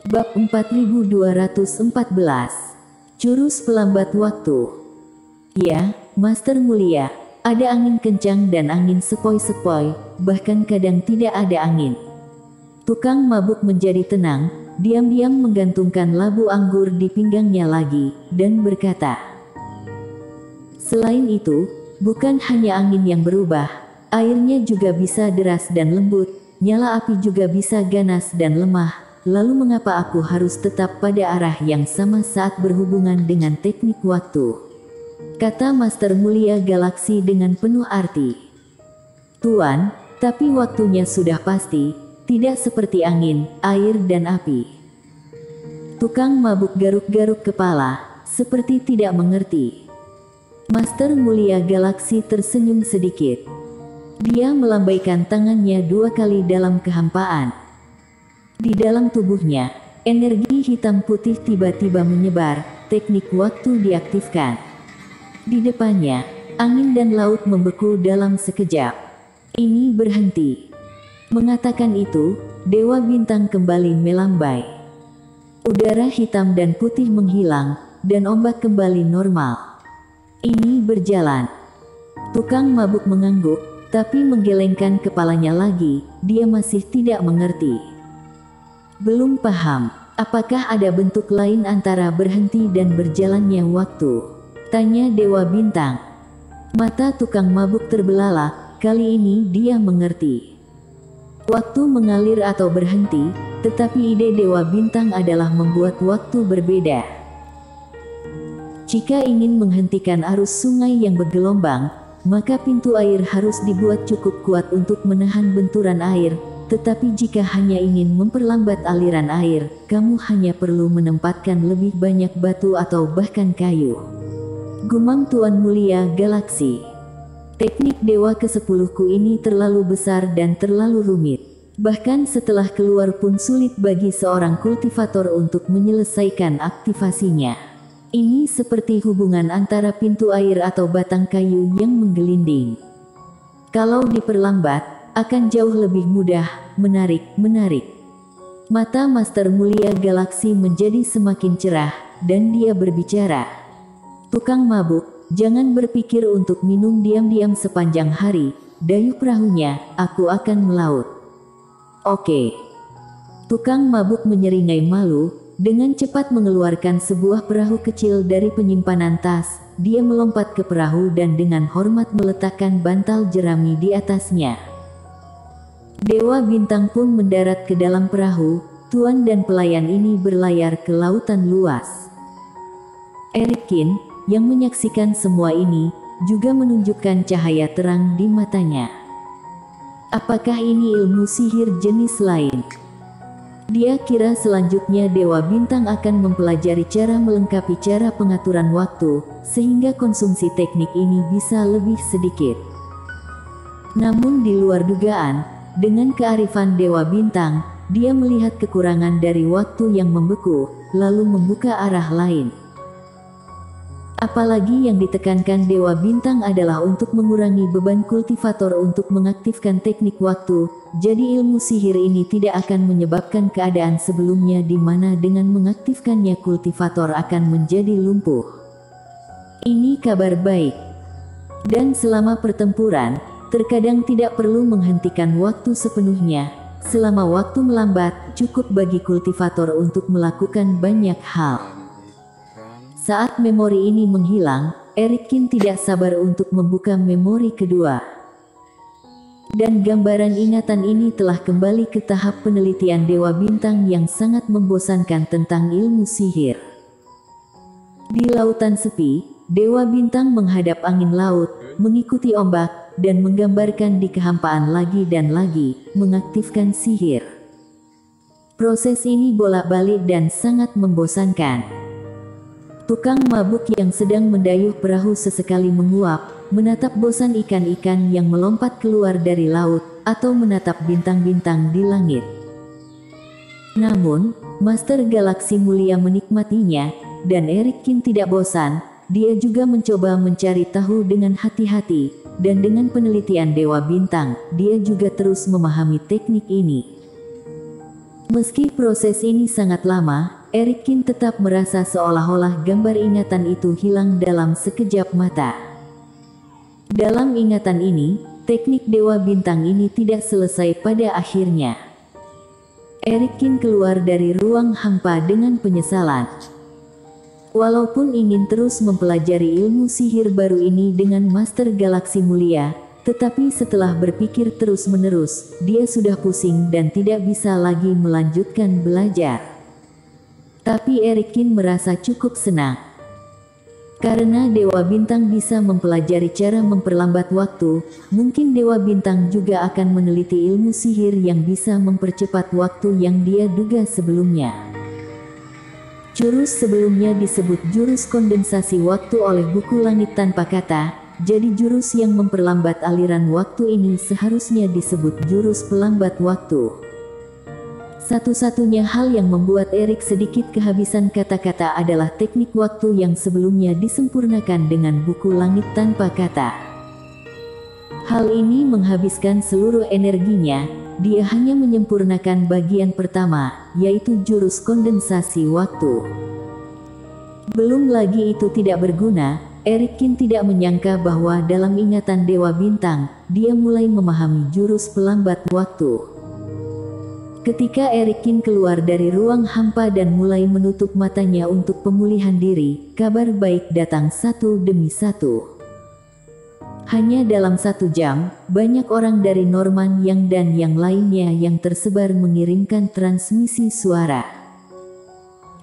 Bab 4214. Jurus pelambat waktu. Ya, Master Mulia, ada angin kencang dan angin sepoi-sepoi, bahkan kadang tidak ada angin. Tukang mabuk menjadi tenang, diam-diam menggantungkan labu anggur di pinggangnya lagi, dan berkata, "Selain itu, bukan hanya angin yang berubah, airnya juga bisa deras dan lembut, nyala api juga bisa ganas dan lemah. Lalu mengapa aku harus tetap pada arah yang sama saat berhubungan dengan teknik waktu?" Kata Master Mulia Galaksi dengan penuh arti. "Tuan, tapi waktunya sudah pasti, tidak seperti angin, air dan api." Tukang mabuk garuk-garuk kepala, seperti tidak mengerti. Master Mulia Galaksi tersenyum sedikit. Dia melambaikan tangannya 2 kali dalam kehampaan. Di dalam tubuhnya, energi hitam putih tiba-tiba menyebar, teknik waktu diaktifkan. Di depannya, angin dan laut membeku dalam sekejap. Ini berhenti. Mengatakan itu, Dewa Bintang kembali melambai. Udara hitam dan putih menghilang, dan ombak kembali normal. Ini berjalan. Tukang mabuk mengangguk, tapi menggelengkan kepalanya lagi, dia masih tidak mengerti. Belum paham, apakah ada bentuk lain antara berhenti dan berjalannya waktu? Tanya Dewa Bintang. Mata tukang mabuk terbelalak, kali ini dia mengerti. Waktu mengalir atau berhenti, tetapi ide Dewa Bintang adalah membuat waktu berbeda. Jika ingin menghentikan arus sungai yang bergelombang, maka pintu air harus dibuat cukup kuat untuk menahan benturan air. Tetapi jika hanya ingin memperlambat aliran air, kamu hanya perlu menempatkan lebih banyak batu atau bahkan kayu. Gumam Tuan Mulia Galaksi. Teknik Dewa ke-10ku ini terlalu besar dan terlalu rumit. Bahkan setelah keluar pun sulit bagi seorang kultivator untuk menyelesaikan aktivasinya. Ini seperti hubungan antara pintu air atau batang kayu yang menggelinding. Kalau diperlambat, akan jauh lebih mudah. Menarik. Mata Master Mulia Galaksi menjadi semakin cerah, dan dia berbicara. "Tukang mabuk, jangan berpikir untuk minum diam-diam sepanjang hari, dayuh perahunya, aku akan melaut." "Oke." Tukang mabuk menyeringai malu, dengan cepat mengeluarkan sebuah perahu kecil dari penyimpanan tas. Dia melompat ke perahu dan dengan hormat meletakkan bantal jerami di atasnya. Dewa Bintang pun mendarat ke dalam perahu. Tuan dan pelayan ini berlayar ke lautan luas. Erikkin, yang menyaksikan semua ini, juga menunjukkan cahaya terang di matanya. Apakah ini ilmu sihir jenis lain? Dia kira selanjutnya Dewa Bintang akan mempelajari cara melengkapi cara pengaturan waktu, sehingga konsumsi teknik ini bisa lebih sedikit. Namun di luar dugaan, dengan kearifan Dewa Bintang, dia melihat kekurangan dari waktu yang membeku, lalu membuka arah lain. Apalagi yang ditekankan Dewa Bintang adalah untuk mengurangi beban kultivator untuk mengaktifkan teknik waktu, jadi ilmu sihir ini tidak akan menyebabkan keadaan sebelumnya di mana dengan mengaktifkannya kultivator akan menjadi lumpuh. Ini kabar baik. Dan selama pertempuran, terkadang tidak perlu menghentikan waktu sepenuhnya. Selama waktu melambat, cukup bagi kultivator untuk melakukan banyak hal. Saat memori ini menghilang, Erikkin tidak sabar untuk membuka memori kedua. Dan gambaran ingatan ini telah kembali ke tahap penelitian Dewa Bintang yang sangat membosankan tentang ilmu sihir. Di lautan sepi, Dewa Bintang menghadap angin laut, mengikuti ombak, dan menggambarkan di kehampaan lagi dan lagi, mengaktifkan sihir. Proses ini bolak-balik dan sangat membosankan. Tukang mabuk yang sedang mendayuh perahu sesekali menguap, menatap bosan ikan-ikan yang melompat keluar dari laut, atau menatap bintang-bintang di langit. Namun, Master Galaksi Mulia menikmatinya, dan Erikkin tidak bosan. Dia juga mencoba mencari tahu dengan hati-hati, dan dengan penelitian Dewa Bintang, dia juga terus memahami teknik ini. Meski proses ini sangat lama, Erikin tetap merasa seolah-olah gambar ingatan itu hilang dalam sekejap mata. Dalam ingatan ini, teknik Dewa Bintang ini tidak selesai pada akhirnya. Erikin keluar dari ruang hampa dengan penyesalan. Walaupun ingin terus mempelajari ilmu sihir baru ini dengan Master Galaksi Mulia, tetapi setelah berpikir terus-menerus, dia sudah pusing dan tidak bisa lagi melanjutkan belajar. Tapi Erikin merasa cukup senang. Karena Dewa Bintang bisa mempelajari cara memperlambat waktu, mungkin Dewa Bintang juga akan meneliti ilmu sihir yang bisa mempercepat waktu yang dia duga sebelumnya. Jurus sebelumnya disebut jurus kondensasi waktu oleh buku Langit Tanpa Kata. Jadi jurus yang memperlambat aliran waktu ini seharusnya disebut jurus pelambat waktu. Satu-satunya hal yang membuat Erik sedikit kehabisan kata-kata adalah teknik waktu yang sebelumnya disempurnakan dengan buku Langit Tanpa Kata. Hal ini menghabiskan seluruh energinya, dia hanya menyempurnakan bagian pertama, yaitu jurus kondensasi waktu. Belum lagi itu tidak berguna. Erikin tidak menyangka bahwa dalam ingatan Dewa Bintang, dia mulai memahami jurus pelambat waktu. Ketika Erikin keluar dari ruang hampa dan mulai menutup matanya untuk pemulihan diri, kabar baik datang satu demi satu. Hanya dalam 1 jam, banyak orang dari Norman Yang dan yang lainnya yang tersebar mengirimkan transmisi suara.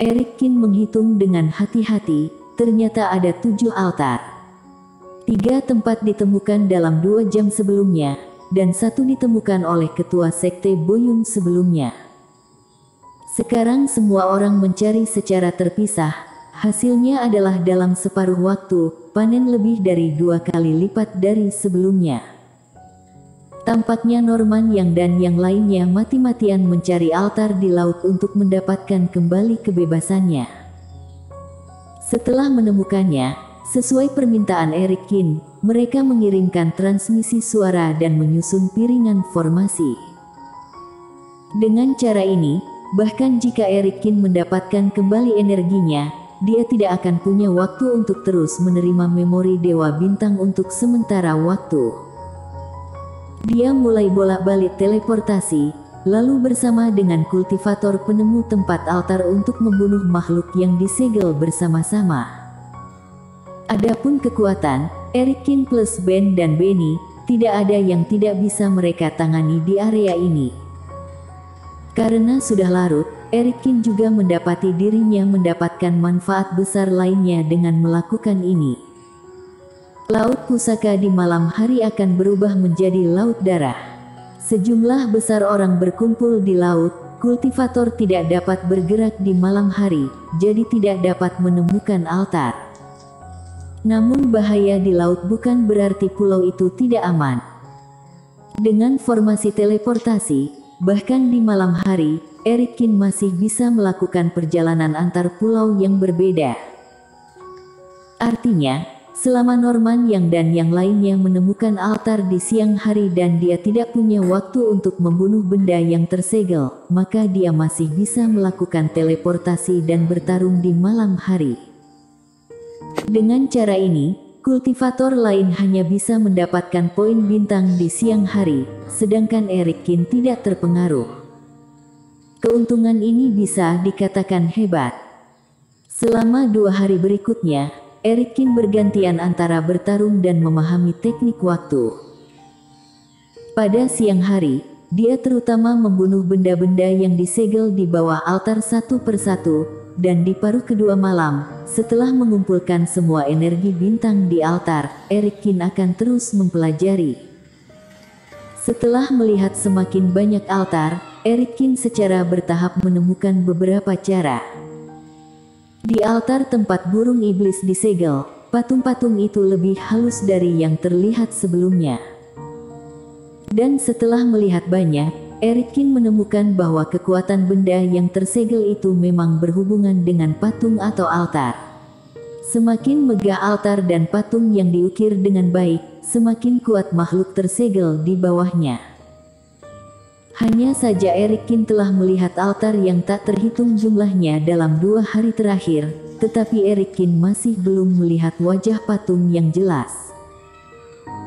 Erikin menghitung dengan hati-hati. Ternyata ada 7 altar. 3 tempat ditemukan dalam 2 jam sebelumnya, dan 1 ditemukan oleh ketua sekte Boyun sebelumnya. Sekarang semua orang mencari secara terpisah, hasilnya adalah dalam separuh waktu, panen lebih dari 2 kali lipat dari sebelumnya. Tampaknya Norman Yang dan yang lainnya mati-matian mencari altar di laut untuk mendapatkan kembali kebebasannya. Setelah menemukannya, sesuai permintaan Erikin, mereka mengirimkan transmisi suara dan menyusun piringan formasi. Dengan cara ini, bahkan jika Erikin mendapatkan kembali energinya, dia tidak akan punya waktu untuk terus menerima memori Dewa Bintang untuk sementara waktu. Dia mulai bolak-balik teleportasi, lalu bersama dengan kultivator penemu tempat altar untuk membunuh makhluk yang disegel bersama-sama. Adapun kekuatan, Erikin plus Ben dan Benny, tidak ada yang tidak bisa mereka tangani di area ini. Karena sudah larut, Erikin juga mendapati dirinya mendapatkan manfaat besar lainnya dengan melakukan ini. Laut pusaka di malam hari akan berubah menjadi laut darah. Sejumlah besar orang berkumpul di laut, kultivator tidak dapat bergerak di malam hari, jadi tidak dapat menemukan altar. Namun bahaya di laut bukan berarti pulau itu tidak aman. Dengan formasi teleportasi, bahkan di malam hari, Erikin masih bisa melakukan perjalanan antar pulau yang berbeda. Artinya, selama Norman Yang dan yang lainnya menemukan altar di siang hari dan dia tidak punya waktu untuk membunuh benda yang tersegel, maka dia masih bisa melakukan teleportasi dan bertarung di malam hari. Dengan cara ini, kultivator lain hanya bisa mendapatkan poin bintang di siang hari, sedangkan Erikin tidak terpengaruh. Keuntungan ini bisa dikatakan hebat. Selama 2 hari berikutnya, Erikin bergantian antara bertarung dan memahami teknik waktu. Pada siang hari, dia terutama membunuh benda-benda yang disegel di bawah altar satu persatu, dan di paruh kedua malam, setelah mengumpulkan semua energi bintang di altar, Erikin akan terus mempelajari. Setelah melihat semakin banyak altar, Erikin secara bertahap menemukan beberapa cara. Di altar tempat burung iblis disegel, patung-patung itu lebih halus dari yang terlihat sebelumnya. Dan setelah melihat banyak, Erikin menemukan bahwa kekuatan benda yang tersegel itu memang berhubungan dengan patung atau altar. Semakin megah altar dan patung yang diukir dengan baik, semakin kuat makhluk tersegel di bawahnya. Hanya saja Erikin telah melihat altar yang tak terhitung jumlahnya dalam 2 hari terakhir, tetapi Erikin masih belum melihat wajah patung yang jelas.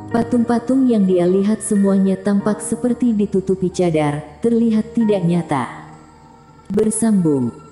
Patung-patung yang dia lihat semuanya tampak seperti ditutupi cadar, terlihat tidak nyata. Bersambung.